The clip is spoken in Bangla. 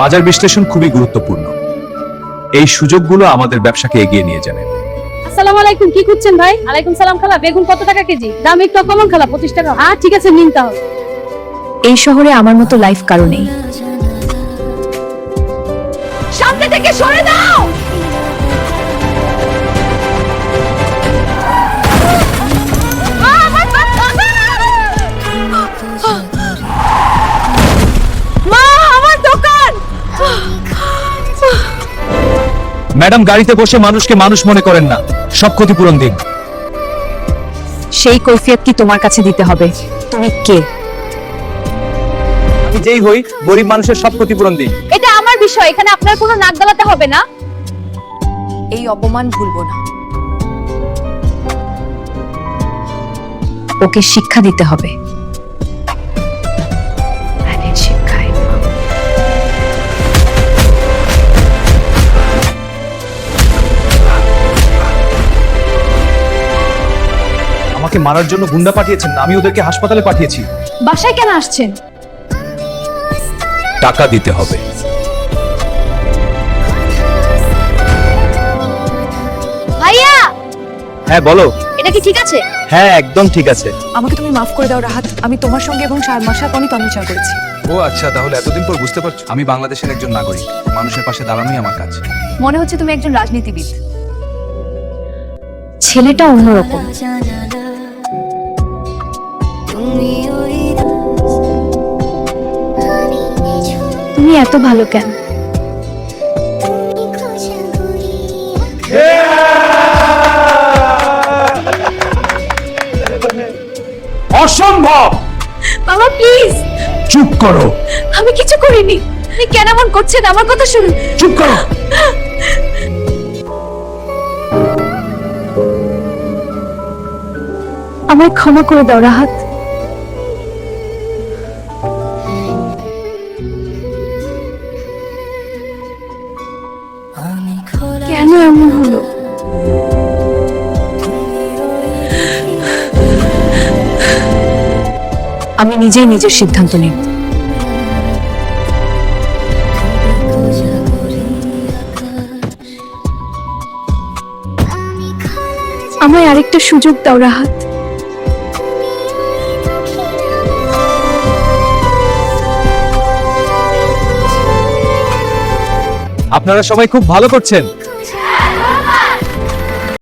বাজার বিশ্লেষণ খুবই গুরুত্বপূর্ণ। এই সুযোগগুলো আমাদের ব্যবসাকে এগিয়ে নিয়ে যাবে। আসসালামু আলাইকুম, কি করছেন ভাই? আলাইকুম সালাম। খালা, বেগুন কত টাকা কেজি? দাম একটু কমান খালা, 25 টাকা। হ্যাঁ ঠিক আছে, নিন তাহলে। এই শহরে আমার মতো লাইফ কারো নেই। সামনে থেকে সরে দাও। মা, আমার দোকান। ম্যাডাম, গাড়িতে বসে মানুষকে মানুষ মনে করেন না, সব ক্ষতিপূরণ দিন। সেই কৈফিয়ত কি তোমার কাছে দিতে হবে? তুমি কে? আমি যেই হই, গরিব মানুষের সব ক্ষতিপূরণ দিন। এটা আমার বিষয়, এখানে আপনার কোনো নাক গলাতে হবে না। এই অপমান ভুলবো না। ওকে শিক্ষা দিতে হবে। শিক্ষায় আমাকে মারার জন্য গুন্ডা পাঠিয়েছেন, আমি ওদেরকে হাসপাতালে পাঠিয়েছি। বাসায় কেন আসছেন? টাকা দিতে হবে। ভাইয়া, হ্যাঁ বলো। এটা কি ঠিক আছে? হ্যাঁ একদম ঠিক আছে। আমাকে তুমি মাফ করে দাও রাহাত। আমি তোমার সঙ্গে এবং 4 মাস আগে অনেক অন্যায় করেছি। ও আচ্ছা, তাহলে এতদিন পর বুঝতে পারছো আমি বাংলাদেশের একজন নাগরিক। মানুষের পাশে দাঁড়ানোই আমার কাজ। মনে হচ্ছে তুমি একজন রাজনীতিবিদ। ছেলেটা অন্যরকম। তুমি এত ভালো কেন? অসম্ভব। বাবা প্লিজ, চুপ করো। আমি কিছু করিনি। আপনি কেন এমন করছেন? আমার কথা শুনুন। চুপ করো। আমায় ক্ষমা করে দাও রাহাত। কেন এমন হলো? আমি নিজেই নিজের সিদ্ধান্ত নিব। আমায় আরেকটা সুযোগ দাও রাহাত। আপনারা সবাই খুব ভালো করছেন।